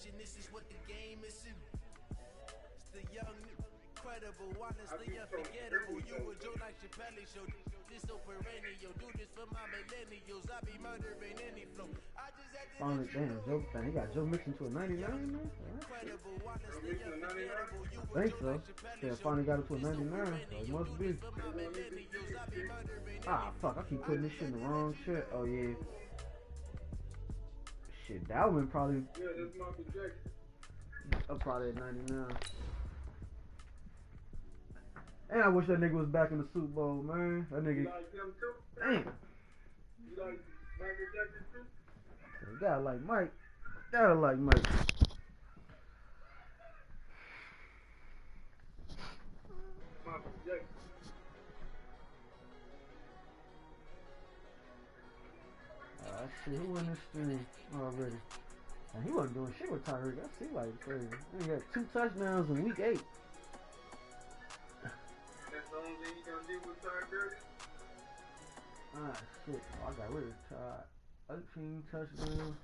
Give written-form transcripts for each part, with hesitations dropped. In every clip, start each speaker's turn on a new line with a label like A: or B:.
A: This is what the game is. It's the young, incredible, honestly unforgettable. You would joke like Chappelle show. This so perennial. Do this for my millennials. I be murdering any flow. I just had to.
B: Finally, damn, Joe, man, he got Joe Mixon to a 99, man.
A: Incredible, honestly unforgettable. You
B: I think so. Yeah, finally got it to a 99, so it must be. Ah, fuck, I keep putting this shit in the wrong shit. Oh, yeah. Shit, Dalvin probably.
C: Yeah, that's Michael Jackson.
B: Probably at 99. And I wish that nigga was back in the Super Bowl, man. That nigga.
C: You like him too?
B: Damn.
C: You like Michael Jackson too?
B: You gotta like Mike. Gotta like Mike.
C: Michael Jackson.
B: I see who won this stream already. And he wasn't doing shit with Tyreek. I see like crazy. He got 2 touchdowns in week 8.
C: That's the only thing you gonna do with Tyreek?
B: Ah, shit. Oh, I got rid of Todd. 13 touchdowns.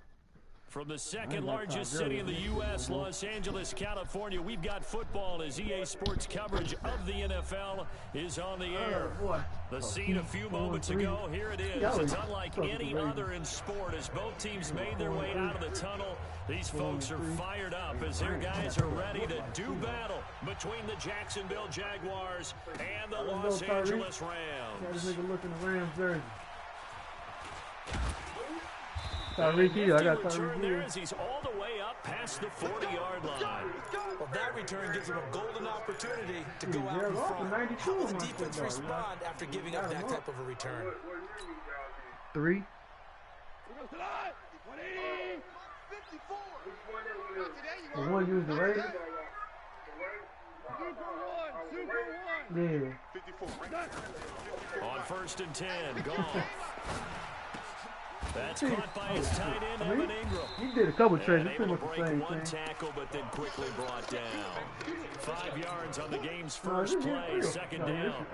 D: From the second largest city in the U.S., Los Angeles, California, we've got football as EA Sports coverage of the NFL is on the air. The scene a few moments ago, here it is. It's unlike any other in sport as both teams made their way out of the tunnel. These folks are fired up as their guys are ready to do battle between the Jacksonville Jaguars and the Los Angeles Rams.
B: This nigga looking the Rams jersey. Tyreek Hill, I got Tyreek Hill.
D: He's all the way up past the 40-yard line.
A: Well, that return gives him a golden opportunity to go out in front. How will the defense respond after giving up that type of a return?
B: 3. The one used the Raiders? Yeah.
D: On 1st and 10, gone. That's caught by his tight end, Evan Ingram.
B: He did a couple trades. It's pretty
D: Able
B: much
D: to
B: the same
D: break one
B: thing.
D: tackle, but then quickly brought down. 5 yards on the game's first play, second down.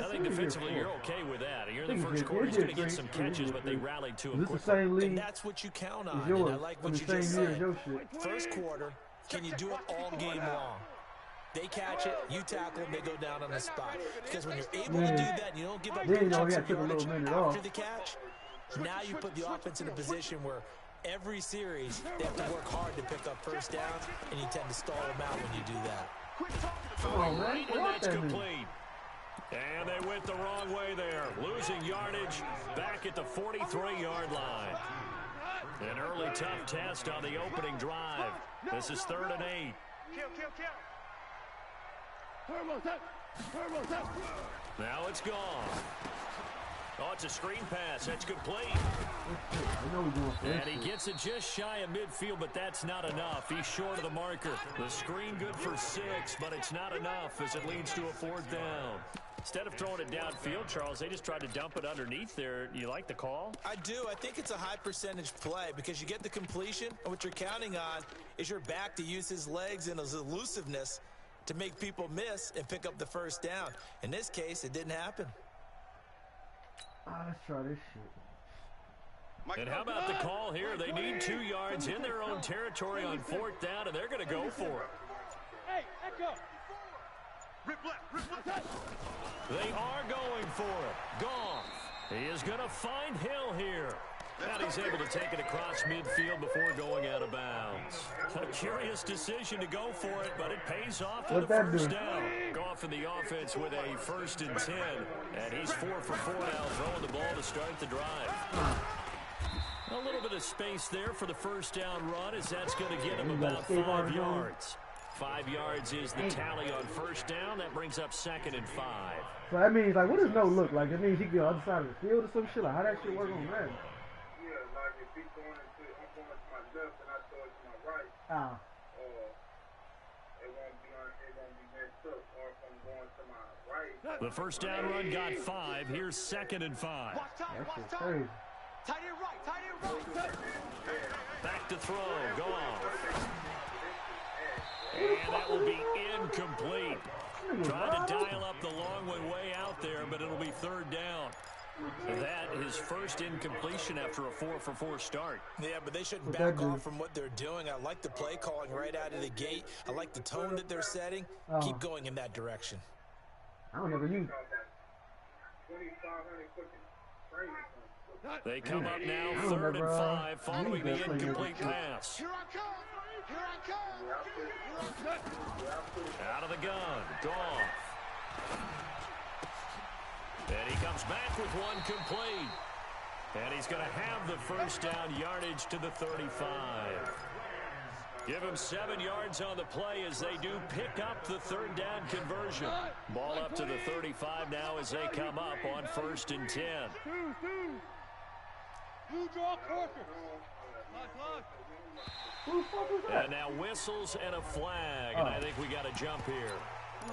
D: I think defensively you're okay with that. You're in the first quarter. He's going to get some catches, but they rallied to him
B: This the
D: quickly.
B: same league.
A: And that's what you count on.
B: Yours.
A: And I like what
B: The
A: you
B: same
A: just
B: year as
A: said.
B: your shit.
A: First quarter, can you do it all game long? They catch it, you tackle them, they go down on the spot. Because when you're able to do that, and you don't give up big chunks of yardage after the catch, now you put the offense in a position where every series they have to work hard to pick up first downs, and you tend to stall them out when you do that.
B: Oh, man.
D: And that's complete. And they went the wrong way there. Losing yardage back at the 43-yard line. An early tough test on the opening drive. This is 3rd and 8. Now it's gone. Oh, it's a screen pass. That's complete. And he gets it just shy of midfield, but that's not enough. He's short of the marker. The screen good for 6, but it's not enough as it leads to a 4th down. Instead of throwing it downfield, Charles, they just tried to dump it underneath there. You like the call?
A: I do. I think it's a high percentage play because you get the completion, and what you're counting on is your back to use his legs and his elusiveness to make people miss and pick up the first down. In this case, it didn't happen.
B: Let's try this shit.
D: And how about the call here? They need 2 yards in their own territory on 4th down, and they're going to go for it.
E: Hey, echo.
D: They are going for it. Goff. He is going to find Hill here. And he's able to take it across midfield before going out of bounds. A curious decision to go for it, but it pays off with a first down. Goff in the offense with a 1st and 10. And he's 4 for 4 now, throwing the ball to start the drive. A little bit of space there for the first down run, as that's going to get him about 5 yards. 5 yards is the tally on first down. That brings up 2nd and 5.
B: So that means, like, what does no look like? It means he can be on the other side of the field or some shit? Like, how that shit work on that?
C: Yeah, like if he's going to, I'm going to my left and I throw it to my right, it won't be messed up. Or if I'm going to my right.
D: The first down run got 5. Here's 2nd and 5.
B: That shit's crazy.
E: Tight end right.
D: Back to throw. Goff. And that will be incomplete. Trying to dial up the long one way out there, but it'll be 3rd down. That is first incompletion after a 4-for-4 start.
A: Yeah, but they shouldn't back off from what they're doing. I like the play calling right out of the gate. I like the tone that they're setting. Keep going in that direction.
B: I don't ever use.
D: They come up now 3rd and 5 following the incomplete pass.
E: Here I come! Here I come!
D: Out of the gun, Goff. And he comes back with one complete. And he's going to have the first down, yardage to the 35. Give him 7 yards on the play as they do pick up the 3rd down conversion. Ball up to the 35 now as they come up on 1st and 10.
E: You draw Corker.
D: And now whistles and a flag, and I think we got a jump here.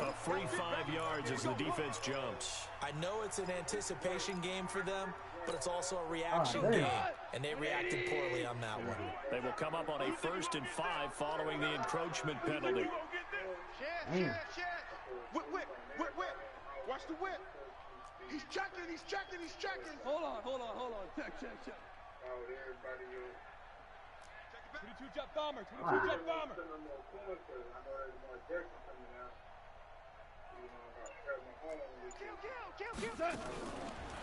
D: A free 5 yards as the defense jumps.
A: I know it's an anticipation game for them, but it's also a reaction game, and they reacted poorly on that one.
D: They will come up on a 1st and 5 following the encroachment penalty.
E: Whip. Watch the whip. He's checking. Hold on. Check. 22 jump bomber.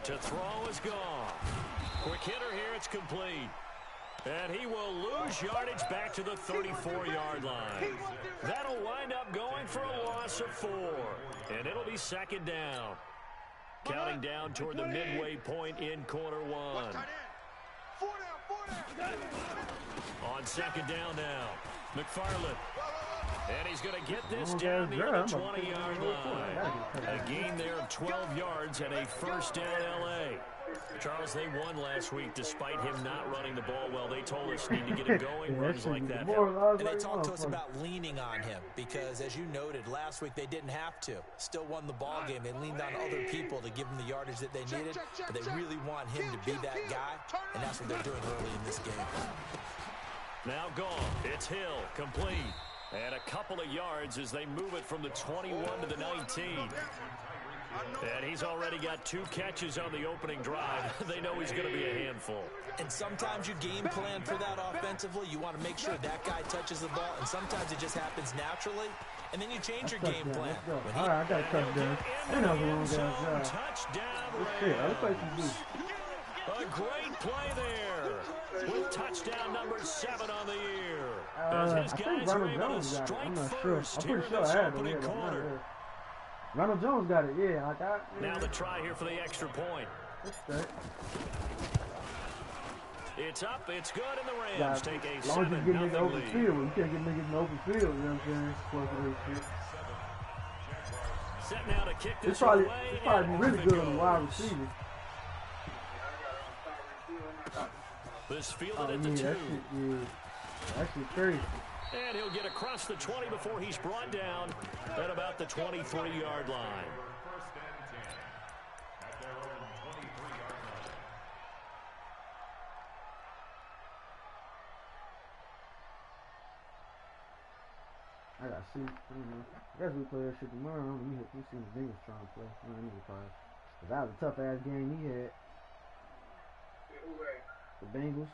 D: To throw is gone. Quick hitter here, it's complete. And he will lose yardage back to the 34-yard line. That'll wind up going for a loss of 4. And it'll be 2nd down. Counting down toward the midway point in quarter 1.
E: 4 down.
D: On 2nd down now, McFarland. And he's going to get this down near the 20-yard line. A gain there of 12 yards and a first down L.A. Charles, they won last week despite him not running the ball well. They told us need to get him going, runs like that.
A: And they talked to us about leaning on him because, as you noted, last week they didn't have to. Still won the ball game. They leaned on other people to give them the yardage that they needed, but they really want him to be that guy, and that's what they're doing early in this game.
D: Now gone. It's Hill, complete. And a couple of yards as they move it from the 21 to the 19. And he's already got 2 catches on the opening drive. They know he's going to be a handful.
A: And sometimes you game plan for that offensively. You want to make sure that guy touches the ball, and sometimes it just happens naturally. And then you change your game plan.
B: All right, I got a touchdown. I know the wrong guy.
D: Touchdown
B: Rams.
D: A great play there. With touchdown number 7 on the year. As his guys are able to strike first here in this opening quarter.
B: Ronald Jones got it, yeah.
D: Now the try here for the extra point. It's up, it's good, and the Rams take a 7-0 lead.
B: You can't get niggas in the open field, you know what I'm saying?
D: Set now to kick this
B: it's probably really good on the wide receiver.
D: This fielded at the 2.
B: That shit crazy.
D: And he'll get across the 20 before he's brought down at about the 23-yard line.
B: I gotta see. I guess we play that shit tomorrow. We see the Bengals trying to play. I need to play. Cause that was a tough ass game he had. The Bengals.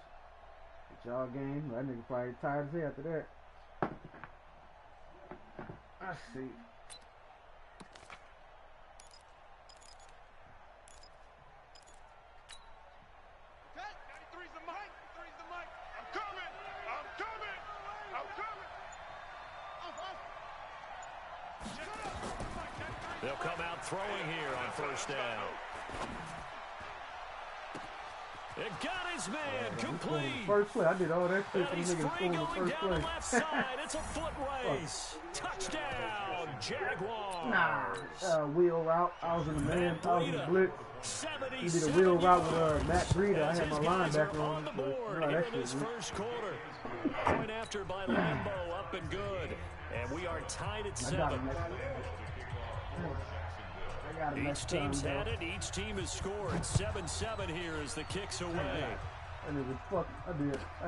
B: It's y'all game. That nigga probably tired as hell after that. I see.
E: Okay, 93's the mic. 93's the mic. I'm coming.
D: They'll come out throwing here on first down. It got his man complete.
B: First play, I did all that shit.
D: And he's free going down the left side. It's a foot race. Touchdown, Jaguars.
B: Wheel route. I was in the man. I was in the blitz. He did a wheel route with Matt Breida. I had my linebacker on
D: the board here in this first quarter. Point after by Lambeau, up and good. And we are tied at 7. Each team's had it. Each team has scored. 7-7 here as the kicks away.
B: I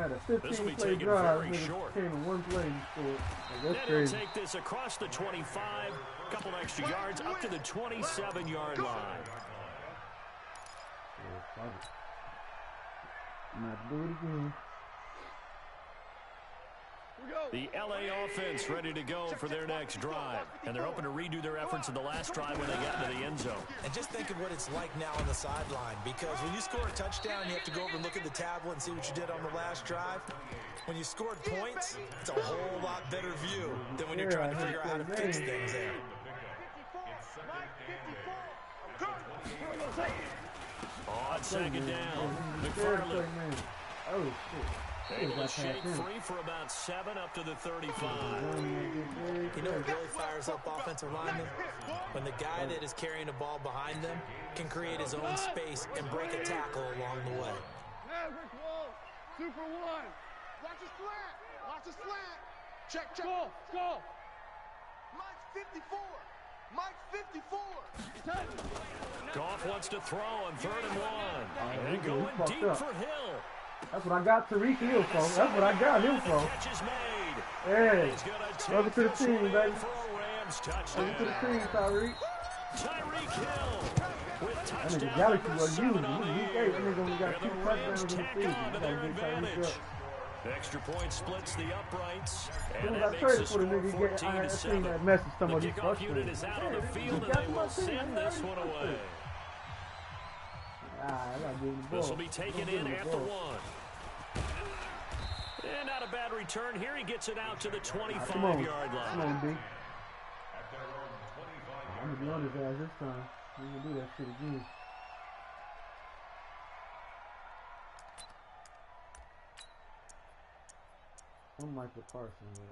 B: had a 15-play drive. Came in one play and scored. That's crazy.
D: He'll take this across the 25. Couple extra yards up to the 27-yard line.
B: I'm going to do it again.
D: The LA offense ready to go for their next drive. And they're hoping to redo their efforts in the last drive when they got into the end zone.
A: And just think of what it's like now on the sideline, because when you score a touchdown, you have to go over and look at the tablet and see what you did on the last drive. When you scored points, it's a whole lot better view than when you're trying to figure out how to fix things there.
D: On second down, McFarland.
B: Oh, shit.
D: Able to shake free for about 7 up to the 35.
A: You know what really fires up offensive linemen? When the guy that is carrying the ball behind them can create his own space and break a tackle along the way.
E: Super one. Watch his slant. Watch his slant. Check, check. Go. Mike's 54. Mike's 54.
D: Goff wants to throw on 3rd and 1. And going deep for Hill.
B: That's what I got Tariq Hill for. That's what I got him for.
D: Catch is made.
B: Hey, welcome to the
D: this
B: team, baby.
D: for a Rams touchdown.
B: Welcome to the team, Tyreek.
D: Tyreek Hill with
B: That
D: touchdown
B: nigga Galaxy
D: number
B: was
D: 7
B: using.
D: on the
B: He
D: year.
B: that nigga only got
D: And
B: 2
D: the Rams
B: touchdowns in the
D: tack
B: season.
D: on to
B: You
D: their
B: gotta get Tyreek
D: advantage.
B: up.
D: The extra point splits the uprights.
B: As
D: And
B: soon as
D: that
B: I
D: makes
B: traded
D: the
B: for the
D: score
B: nigga, I seen
D: 14-7.
B: that message.
D: The
B: Somebody
D: kickoff unit
B: frustrated.
D: is out on the field, and they will send this one away.
B: I gotta give him the ball.
D: This will be taken in at the 1. And not a bad return here. He gets it out to the 25-yard line.
B: Come on, B. I'm gonna be on his ass this time. We're gonna do that shit again. I'm Michael Parsons with.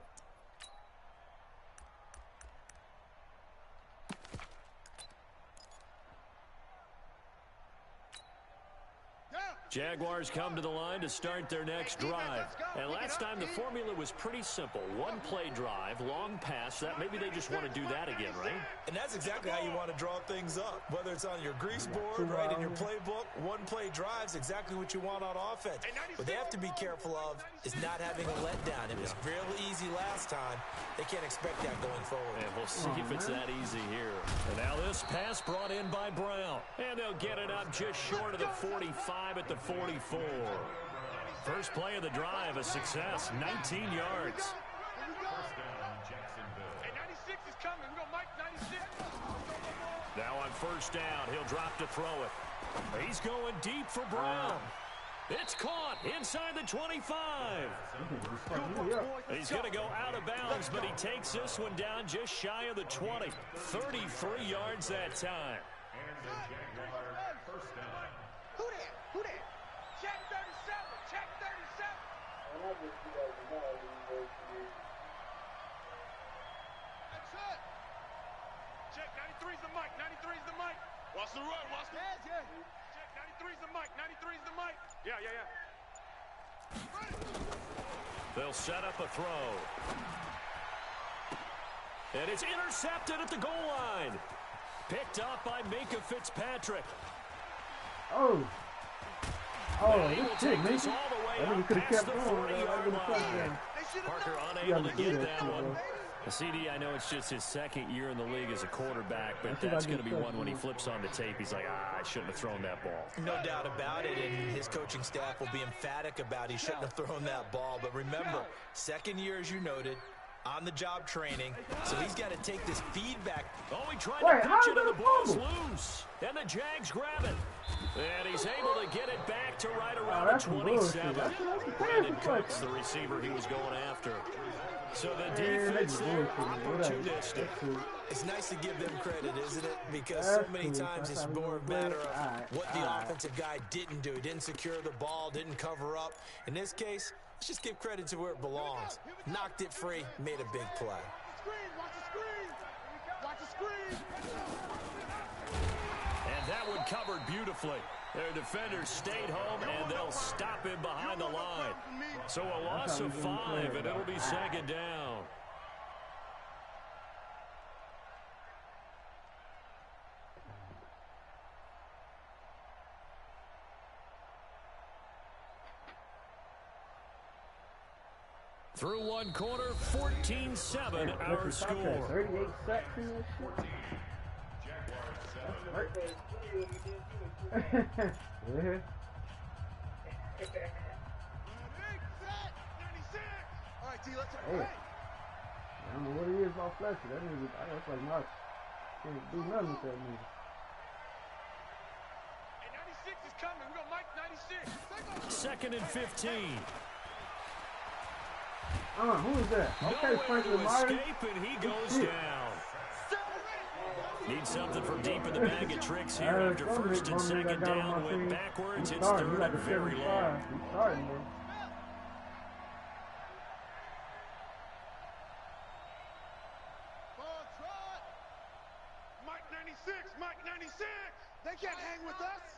D: Jaguars come to the line to start their next drive. And last time the formula was pretty simple. 1-play drive, long pass. That maybe they just want to do that again, right?
A: And that's exactly how you want to draw things up. Whether it's on your grease board, right, in your playbook, 1-play drive's exactly what you want on offense. What they have to be careful of is not having a letdown. It was real easy last time. They can't expect that going forward.
D: And we'll see if it's that easy here. And now this pass brought in by Brown. And they'll get it up just short of the 45 at the 44. First play of the drive, a success, 19 yards.
E: Hey, 96 is coming. We got Mike 96.
D: Now on first down, he'll drop to throw it. He's going deep for Brown. It's caught inside the 25. He's going to go out of bounds, but he takes this one down just shy of the 20. 33 yards that time.
E: Who that? Check 37. Check 37. That's it. Check 93's the mic. 93's the mic. Watch the run. Watch the run. Yeah. Check 93's the mic. 93's the mic. Yeah.
D: They'll set up a throw. And it's intercepted at the goal line. Picked up by Minka Fitzpatrick.
B: Oh,
D: He will
B: this
D: take
B: shit,
D: this
B: man.
D: all the way
B: I think we
D: up
B: could have
D: past
B: kept
D: the
B: going.
D: 40-yard line. Parker unable to get that
B: shit,
D: one.
B: bro.
D: CD, I know it's just his second year in the league as a quarterback, but that's going to be one when he flips on the tape. He's like, I shouldn't have thrown that ball.
A: No doubt about it, and his coaching staff will be emphatic about he shouldn't have thrown that ball. But remember, second year, as you noted, on-the-job training, so he's got to take this feedback.
D: Oh, he tried to pitch it, and the ball's loose. And the Jags grab it. And he's able to get it back to right around the 27. Brandon Cooks, the receiver he was going after. So the defense there, opportunistic.
A: It's nice to give them credit, isn't it? Because so many times it's more a matter of what the offensive guy didn't do. He didn't secure the ball, didn't cover up. In this case, let's just give credit to where it belongs. Knocked it free, made a big play.
E: Watch the screen. Watch the screen.
D: And that one covered beautifully. Their defenders stayed home, and they'll stop him behind the line. So a loss of 5, and it'll be second down. Through one quarter, 14-7 our score.
B: 38 sacks in that shit. Yeah. Hey. I don't know what it is about Fletcher. That nigga, that's like my can't do nothing with that nigga.
E: Hey, 96 is coming. We got Mike 96.
D: Second and 15.
B: Who is that? Okay,
D: Nowhere to
B: Franklin Myers.
D: escape, and he goes down. Need something from deep in the bag of tricks here after first and second down. Went backwards. It's third and very long.
B: He's starting, man.
E: Mike 96. Mike 96. They can't hang with us.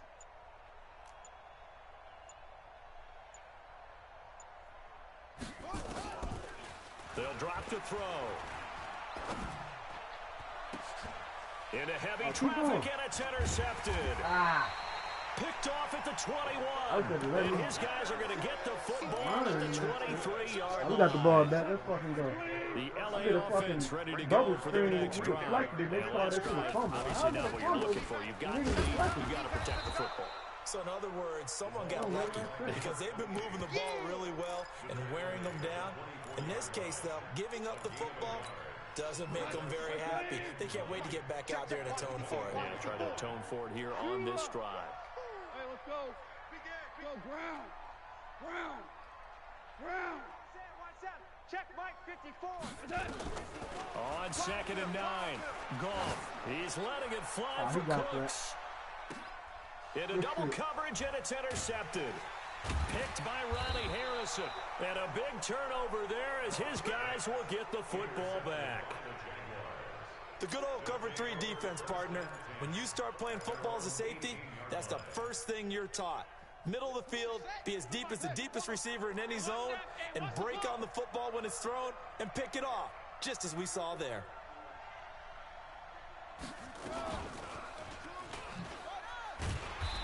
D: They'll drop the throw. Into heavy traffic, and it's intercepted. Picked off at the 21. And his guys are going to get the football at the 23-yard line.
B: We got the ball back. Let's fucking go.
D: The LA offense ready to go for their next drive. Obviously not what you're looking for. You've got to protect the football.
A: So in other words, someone got lucky because they've been moving the ball really well and wearing them down. In this case, though, giving up the football doesn't make them very happy. They can't wait to get back out there and atone for it.
D: Yeah, try to atone for it here on this drive.
E: Hey, let's go. Go, ground. Ground. Ground. Check Mike 54.
D: On second and 9, Goff. He's letting it fly for Cooks. Into double coverage, and it's intercepted. Picked by Ronnie Harrison. And a big turnover there as his guys will get the football back.
A: The good old cover 3 defense, partner. When you start playing football as a safety, that's the first thing you're taught. Middle of the field, be as deep as the deepest receiver in any zone, and break on the football when it's thrown and pick it off, just as we saw there.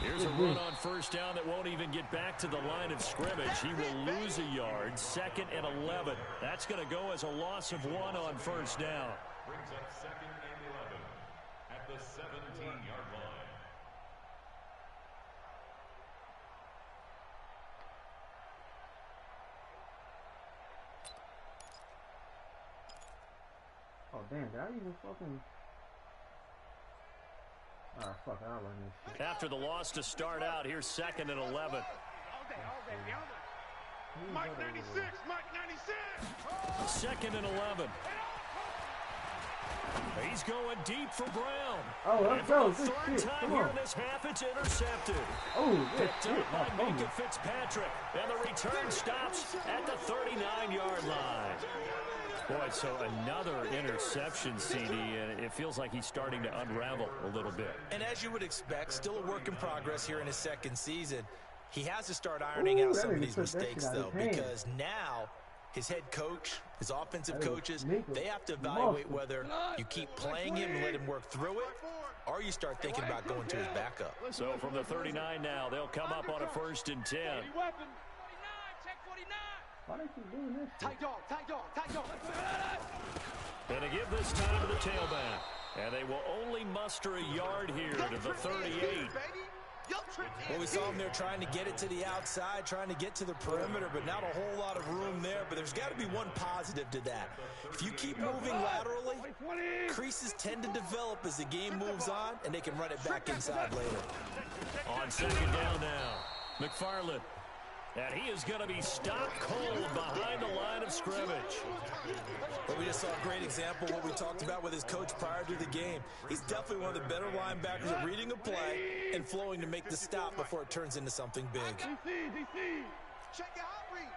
D: Here's a run on first down that won't even get back to the line of scrimmage. He will lose a yard. Second and 11. That's going to go as a loss of 1 on first down.
F: Brings up second and 11 at the 17-yard line.
B: Oh, damn. Did I even fucking... fuck, I run this shit.
D: After the loss to start out, here's second and 11.
E: Mike 96. Mike 96.
D: Second and 11. He's going deep for Brown.
B: Oh, let's go.
D: For the third time here in this half, it's intercepted.
B: Oh,
D: Picked up by Minka Fitzpatrick. And the return stops at the 39-yard line. Boy, so another interception, CD, and it feels like he's starting to unravel a little bit.
A: And as you would expect, still a work in progress here in his second season. He has to start ironing out some of these mistakes, though, because now his head coach, his offensive coaches, they have to evaluate whether you keep playing him and let him work through it, or you start thinking about going to his backup.
D: So from the 39 now, they'll come up on a first and 10.
B: Why they keep doing this?
E: Tight dog.
D: Gonna give this time to the tailback. And they will only muster a yard here to the 38.
A: Well, we saw him there trying to get it to the outside, trying to get to the perimeter, but not a whole lot of room there. But there's got to be one positive to that. If you keep moving laterally, creases tend to develop as the game moves on, and they can run it back inside later.
D: On second down now, McFarland. And he is going to be stopped cold behind the line of scrimmage.
A: But we just saw a great example of what we talked about with his coach prior to the game. He's definitely one of the better linebackers at reading a play and flowing to make the stop before it turns into something big.
E: Check your hot read.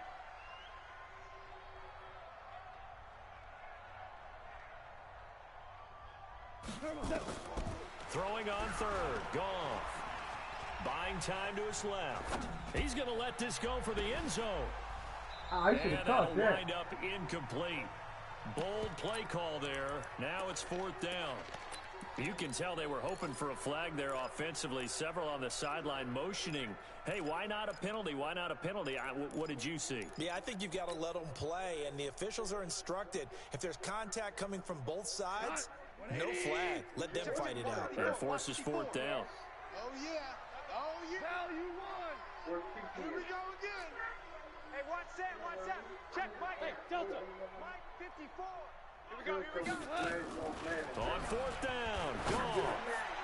D: Throwing on third, Goff. Buying time to his left. He's going to let this go for the end zone.
B: I should have caught that.
D: Wind up incomplete. Bold play call there. Now it's fourth down. You can tell they were hoping for a flag there offensively. Several on the sideline motioning. Hey, why not a penalty? Why not a penalty? What did you see?
A: Yeah, I think you've got to let them play, and the officials are instructed. If there's contact coming from both sides, No flag. Let them fight it out.
D: And forces fourth down.
E: Oh, yeah. Oh, yeah. Hell, you won. Here we go again.
G: Hey, watch that, watch that. Check Mike. Hey, Delta. Mike 54. Here we go, here we go.
D: On fourth down. Gone.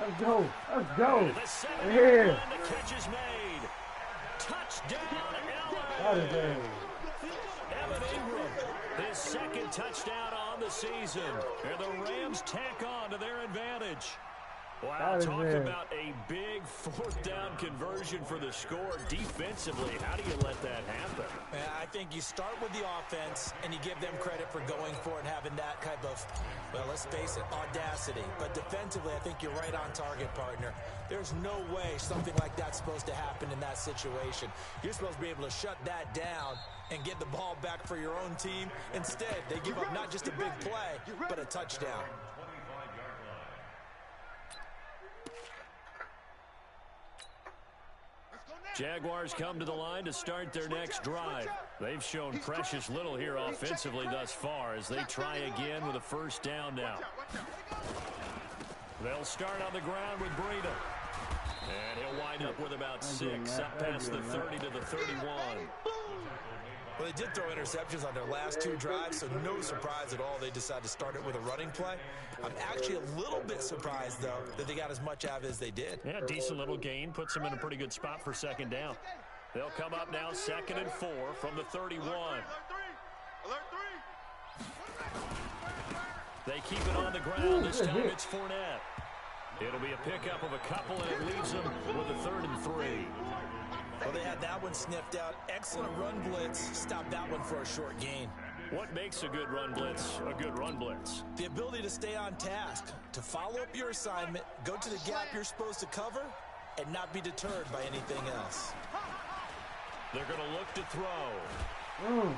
B: Let's go. Let's go.
D: The 7
B: Yeah.
D: run, the catch is made. Touchdown,
B: That
D: LA.
B: is good.
D: Evan Ingram, his second touchdown on the season. And the Rams tack on to their advantage. Wow, talk about a big fourth down conversion for the score. Defensively, how do you let that happen?
A: I think you start with the offense, and you give them credit for going for it and having that type of, well, let's face it, audacity. But defensively, I think you're right on target, partner. There's no way something like that's supposed to happen in that situation. You're supposed to be able to shut that down and get the ball back for your own team. Instead, they give up not just a big play, but a touchdown.
D: Jaguars come to the line to start their next drive. They've shown precious little here offensively thus far as they try again with a first down now. They'll start on the ground with Breida. And he'll wind up with about 6, up past the 30 to the 31.
A: Well, they did throw interceptions on their last 2 drives, so no surprise at all they decided to start it with a running play. I'm actually a little bit surprised, though, that they got as much out of it as they did.
D: Yeah, decent little gain. Puts them in a pretty good spot for second down. They'll come up now 2nd and 4 from the 31.
E: Alert 3.
D: They keep it on the ground. This time it's Fournette. It'll be a pickup of a couple, and it leaves them with a 3rd and 3.
A: Well, they had that one sniffed out. Excellent run blitz. Stopped that one for a short gain.
D: What makes a good run blitz a good run blitz?
A: The ability to stay on task, to follow up your assignment, go to the gap you're supposed to cover, and not be deterred by anything else.
D: They're going to look to throw.
B: And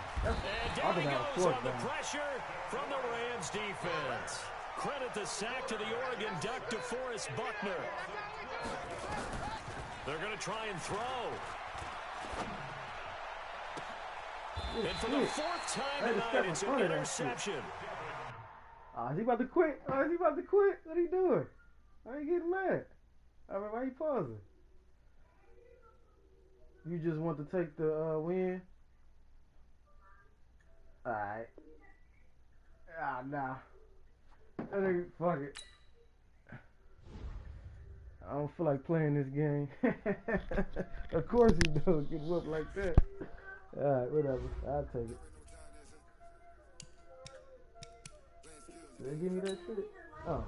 D: down he goes on the pressure from the Rams defense. Credit the sack to the Oregon Duck, DeForest Buckner. They're going to try and throw. And for the 4th time tonight, it's an interception.
B: Is he about to quit? Is he about to quit? What are you doing? Why are you getting mad? I mean, why are you pausing? You just want to take the win? Alright. Nah. That nigga, fuck it. I don't feel like playing this game. Of course he don't get whooped like that. Alright, whatever. I'll take it. Did they give me that shit? Oh.